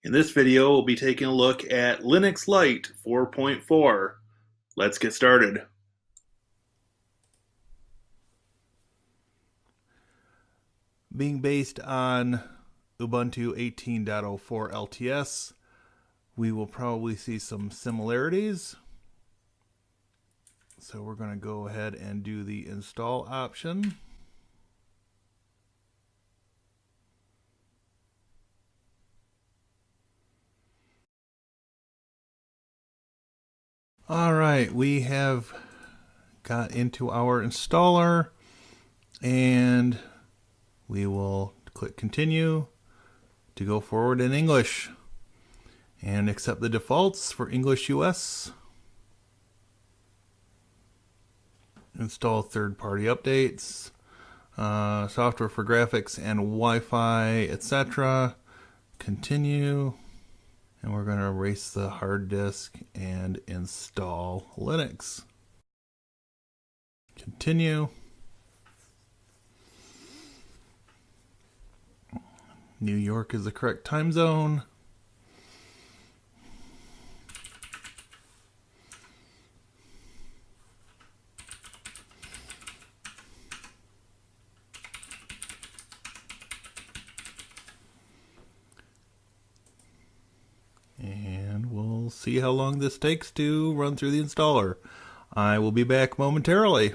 In this video, we'll be taking a look at Linux Lite 4.4. Let's get started. Being based on Ubuntu 18.04 LTS, we will probably see some similarities. So we're going to go ahead and do the install option. All right, we have got into our installer and we will click continue to go forward in English and accept the defaults for English US. Install third-party updates, software for graphics and Wi-Fi, etc. Continue. And we're going to erase the hard disk and install Linux. Continue. New York is the correct time zone. And we'll see how long this takes to run through the installer. I will be back momentarily.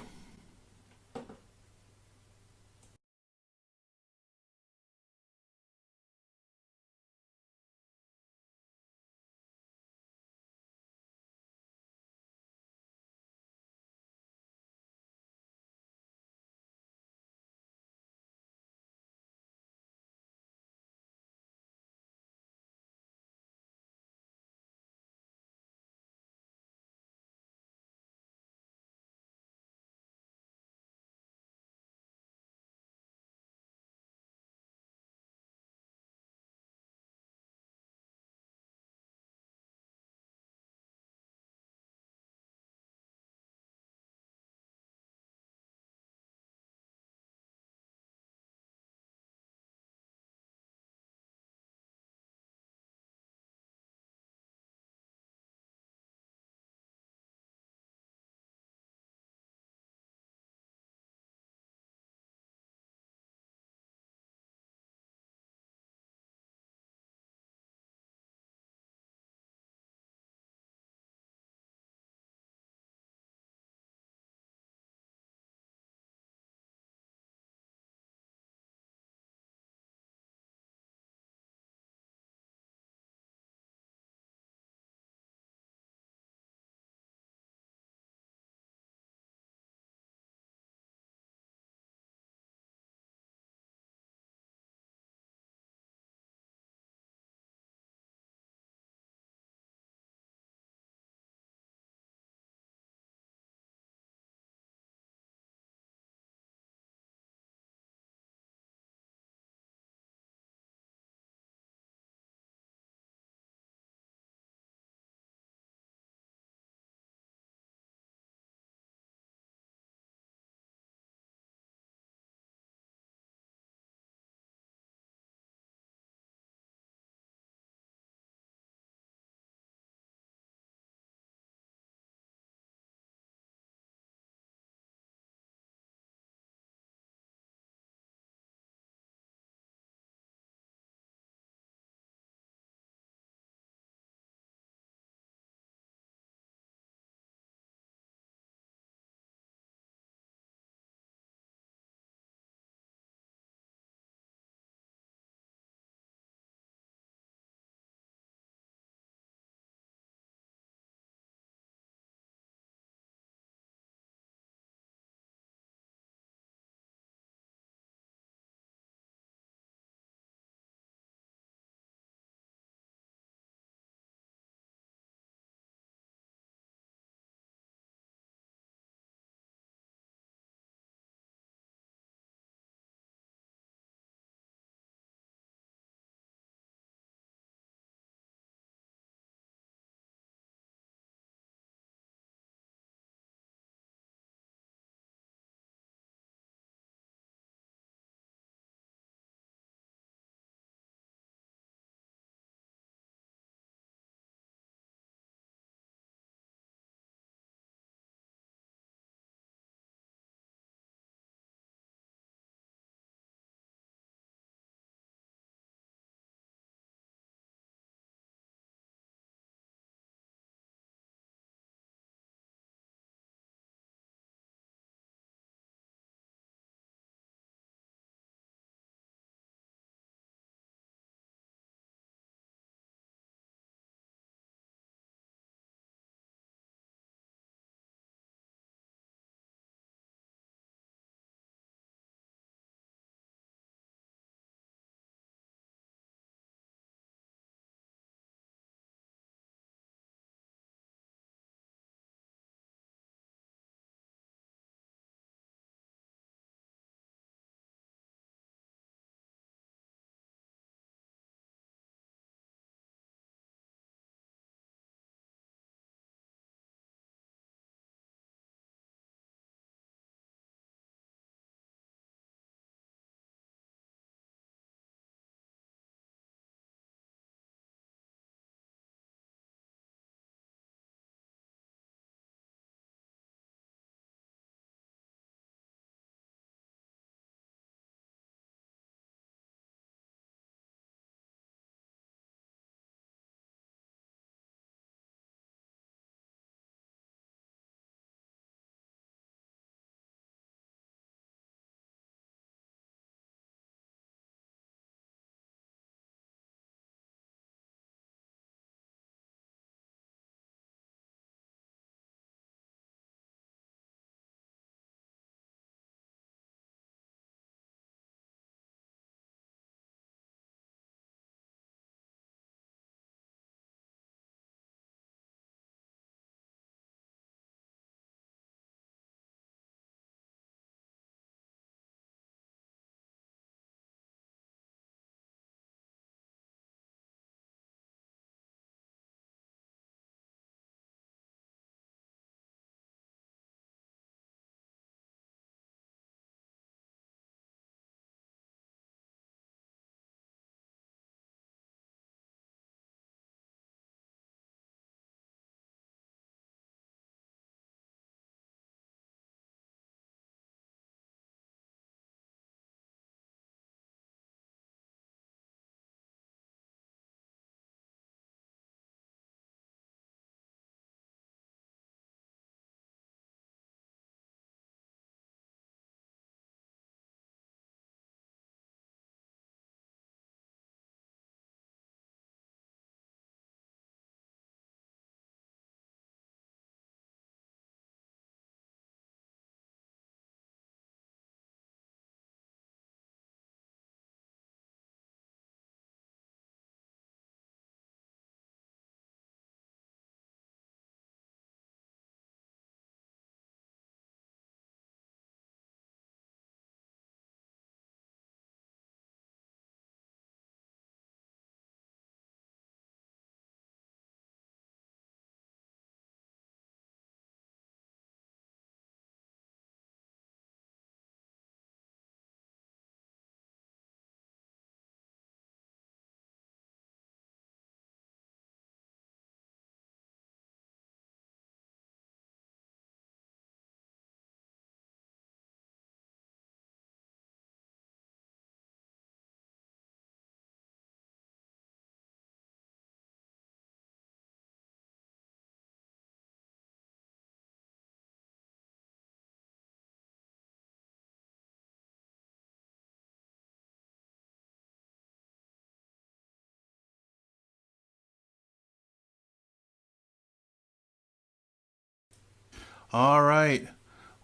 All right,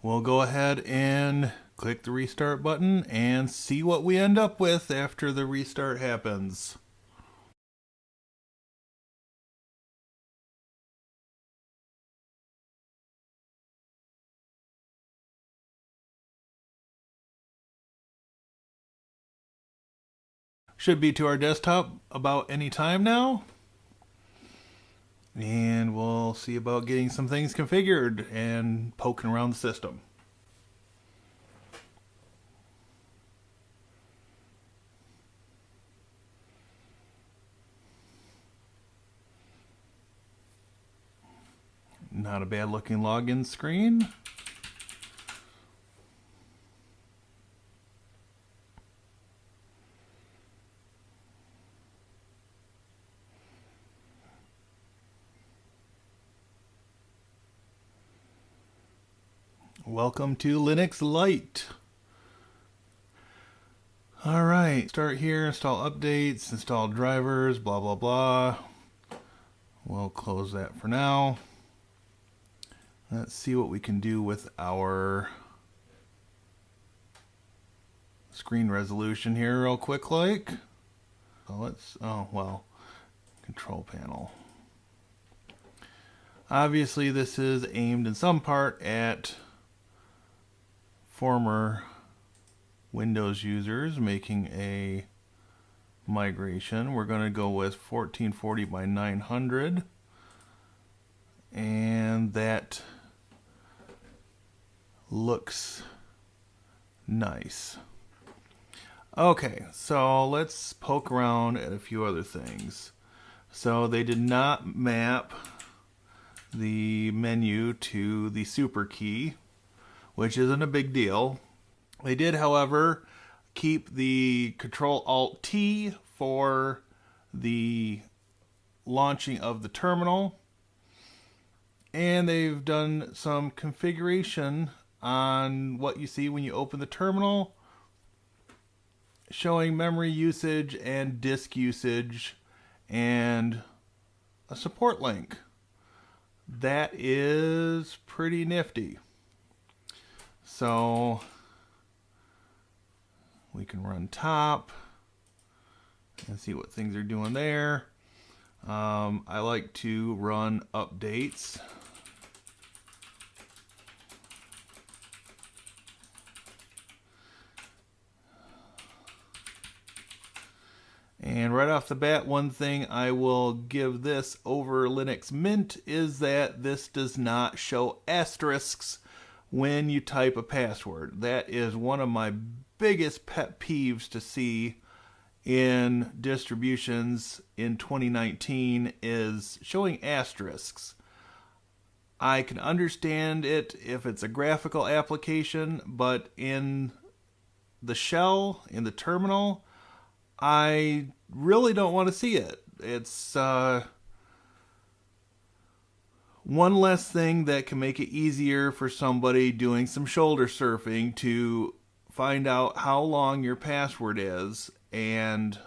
we'll go ahead and click the restart button and see what we end up with after the restart happens. Should be to our desktop about any time now. And we'll see about getting some things configured and poking around the system. Not a bad looking login screen. Welcome to Linux Lite. Alright, start here, install updates, install drivers, blah blah blah. We'll close that for now. Let's see what we can do with our screen resolution here real quick like. So control panel. Obviously this is aimed in some part at former Windows users making a migration. We're going to go with 1440 by 900, and that looks nice. Okay, so let's poke around at a few other things. So they did not map the menu to the super key, which isn't a big deal. They did, however, keep the Control-Alt-T for the launching of the terminal. And they've done some configuration on what you see when you open the terminal, showing memory usage and disk usage and a support link. That is pretty nifty. So we can run top and see what things are doing there. I like to run updates. And right off the bat, one thing I will give this over Linux Mint is that this does not show asterisks when you type a password. That is one of my biggest pet peeves to see in distributions in 2019 is showing asterisks. I can understand it if it's a graphical application, but in the shell, in the terminal, I really don't want to see it. It's one less thing that can make it easier for somebody doing some shoulder surfing to find out how long your password is, and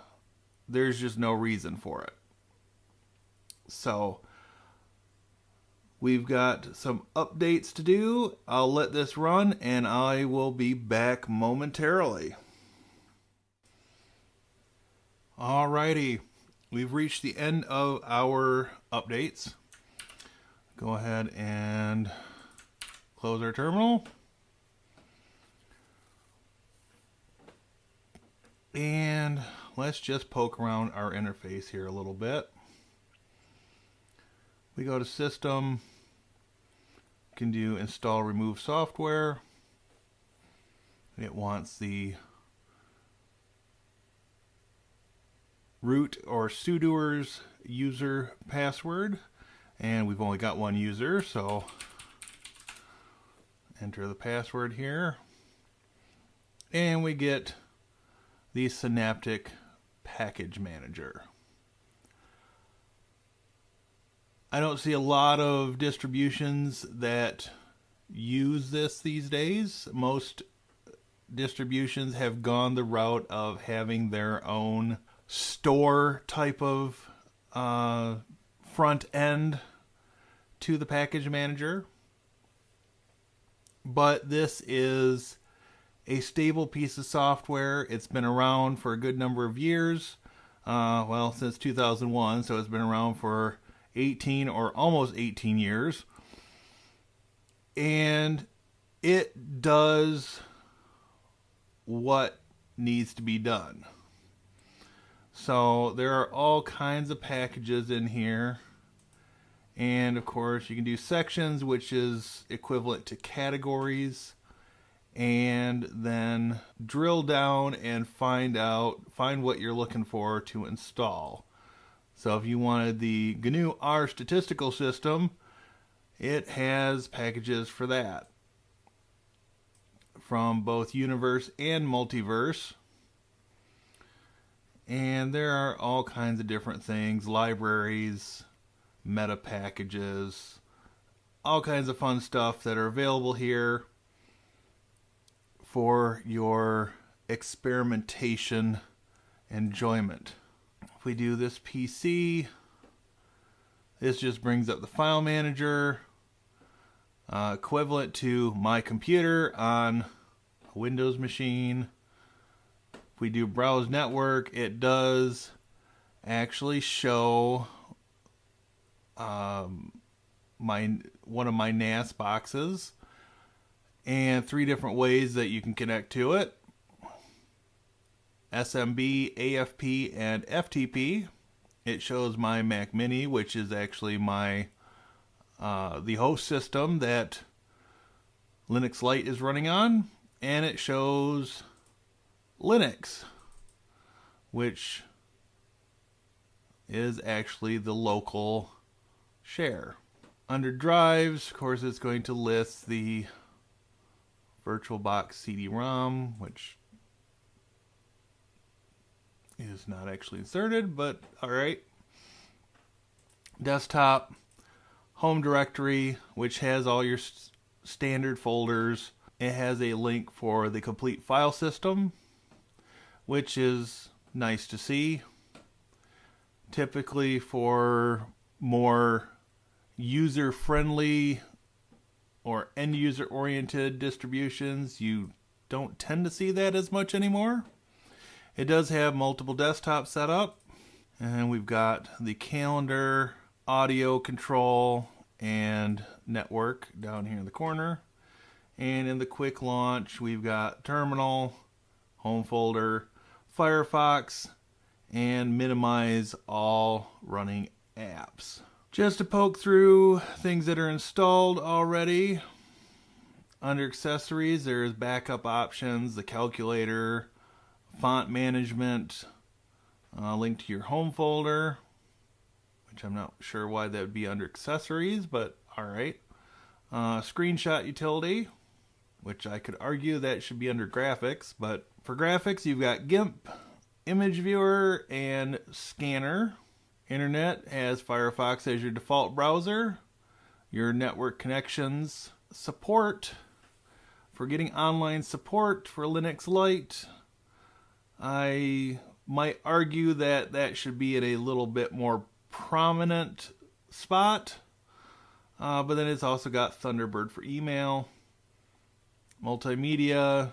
there's just no reason for it. So we've got some updates to do. I'll let this run and I will be back momentarily. Alrighty, we've reached the end of our updates. Go ahead and close our terminal. And let's just poke around our interface here a little bit. We go to System, can do Install Remove Software. It wants the root or sudoers user password, and we've only got one user, so enter the password here, and we get the Synaptic Package Manager. I don't see a lot of distributions that use this these days. Most distributions have gone the route of having their own store type of front end to the package manager. but this is a stable piece of software. It's been around for a good number of years. Well, since 2001, so it's been around for 18 or almost 18 years. And it does what needs to be done. So there are all kinds of packages in here. And of course, you can do sections, which is equivalent to categories. And then drill down and find what you're looking for to install. So if you wanted the GNU R statistical system, it has packages for that from both universe and multiverse. And there are all kinds of different things, libraries, meta packages, all kinds of fun stuff that are available here for your experimentation enjoyment. If we do this PC, this just brings up the file manager, equivalent to my computer on a Windows machine. If we do browse network, it does actually show one of my NAS boxes and 3 different ways that you can connect to it: SMB, AFP, and FTP. It shows my Mac Mini, which is actually my the host system that Linux Lite is running on, and it shows Linux, which is actually the local share. Under drives, of course, it's going to list the VirtualBox CD-ROM, which is not actually inserted, but alright. Desktop, home directory, which has all your standard folders. It has a link for the complete file system, which is nice to see. Typically for more user-friendly or end-user oriented distributions, you don't tend to see that as much anymore. It does have multiple desktops set up, and we've got the calendar, audio control, and network down here in the corner. And in the quick launch, we've got terminal, home folder, Firefox, and minimize all running apps. Just to poke through things that are installed already, under accessories, there's backup options, the calculator, font management, link to your home folder, which I'm not sure why that would be under accessories, but alright. Screenshot utility, which I could argue that should be under graphics, but for graphics you've got GIMP, image viewer, and scanner. Internet has Firefox as your default browser. Your network connections support. For getting online support for Linux Lite, I might argue that that should be at a little bit more prominent spot. But then it's also got Thunderbird for email, multimedia,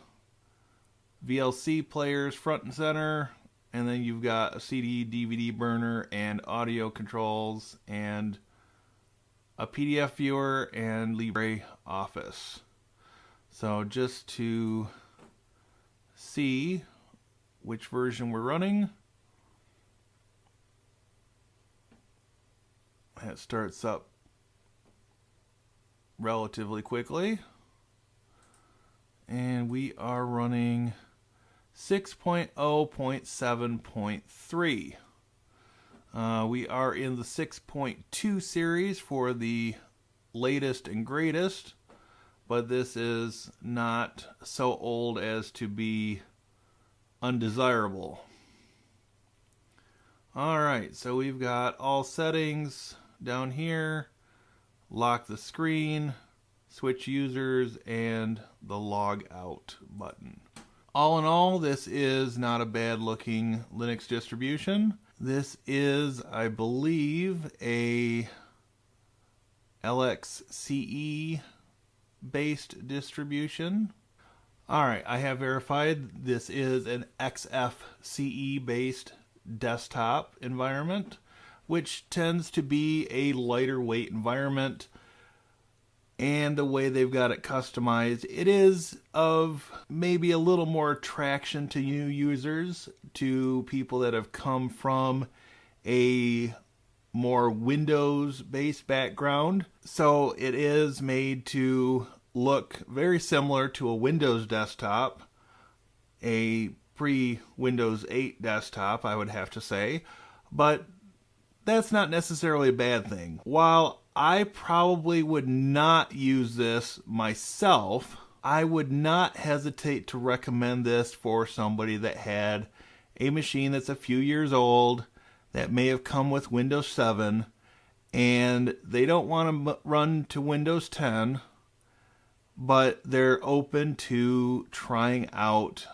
VLC players front and center, and then you've got a CD, DVD burner, and audio controls, and a PDF viewer, and LibreOffice. So just to see which version we're running, that starts up relatively quickly, and we are running 6.0.7.3. We are in the 6.2 series for the latest and greatest, but this is not so old as to be undesirable. Alright, so we've got all settings down here, lock the screen, switch users, and the log out button. All in all, this is not a bad looking Linux distribution. This is, I believe, a Xfce based distribution. Alright, I have verified this is an Xfce based desktop environment, which tends to be a lighter weight environment. And the way they've got it customized, it is of maybe a little more attraction to new users, to people that have come from a more Windows-based background. So it is made to look very similar to a Windows desktop, a pre-Windows 8 desktop, I would have to say. But that's not necessarily a bad thing. While I probably would not use this myself, I would not hesitate to recommend this for somebody that had a machine that's a few years old, that may have come with Windows 7, and they don't want to run to Windows 10, but they're open to trying out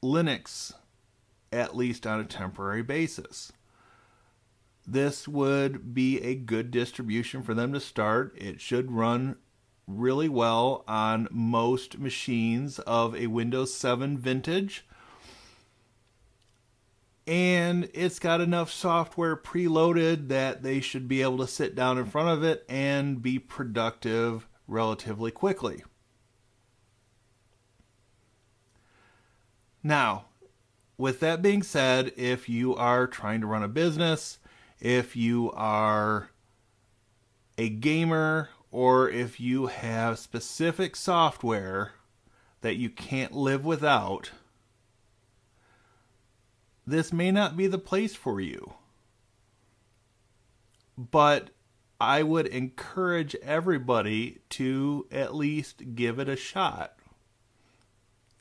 Linux, at least on a temporary basis. This would be a good distribution for them to start. It should run really well on most machines of a Windows 7 vintage. And it's got enough software preloaded that they should be able to sit down in front of it and be productive relatively quickly. Now, with that being said, if you are trying to run a business, if you are a gamer, or if you have specific software that you can't live without, this may not be the place for you. But I would encourage everybody to at least give it a shot.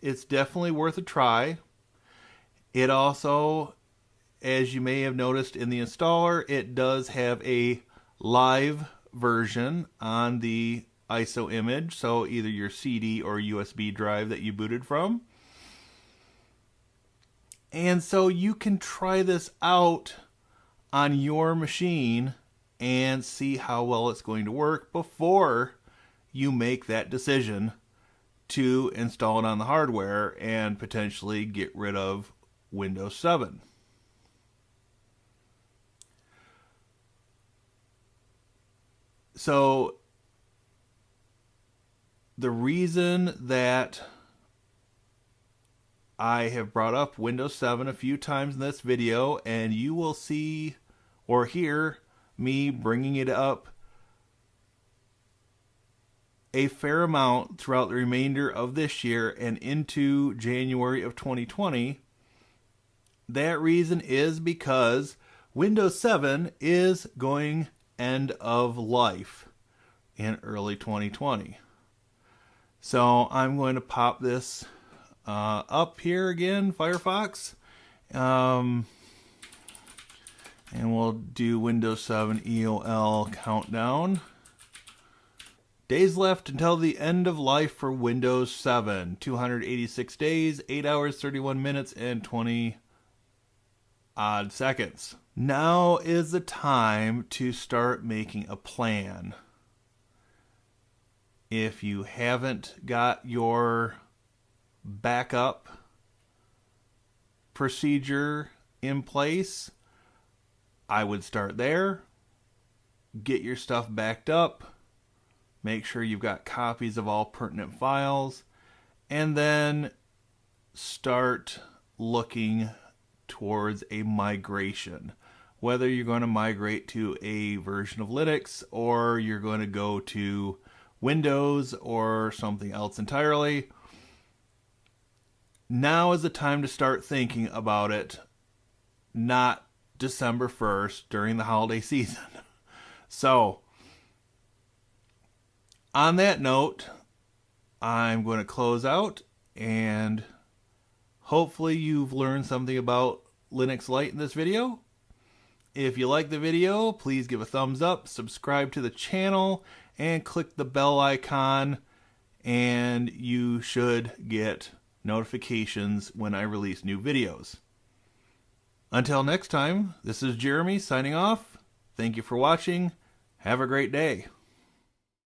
It's definitely worth a try. It also, as you may have noticed in the installer, it does have a live version on the ISO image, so either your CD or USB drive that you booted from. And so you can try this out on your machine and see how well it's going to work before you make that decision to install it on the hardware and potentially get rid of Windows 7. So the reason that I have brought up Windows 7 a few times in this video, and you will see or hear me bringing it up a fair amount throughout the remainder of this year and into January of 2020. That reason is because Windows 7 is going end of life in early 2020. So I'm going to pop this up here again, Firefox, and we'll do Windows 7 EOL countdown. Days left until the end of life for Windows 7. 286 days, 8 hours, 31 minutes, and 20 odd seconds. Now is the time to start making a plan. If you haven't got your backup procedure in place, I would start there. Get your stuff backed up. Make sure you've got copies of all pertinent files. And then start looking towards a migration. Whether you're going to migrate to a version of Linux or you're going to go to Windows or something else entirely, now is the time to start thinking about it, not December 1st during the holiday season. So, on that note, I'm going to close out, and hopefully you've learned something about Linux Lite in this video. If you like the video, please give a thumbs up, subscribe to the channel, and click the bell icon, and you should get notifications when I release new videos. Until next time, this is Jeremy signing off. Thank you for watching. Have a great day.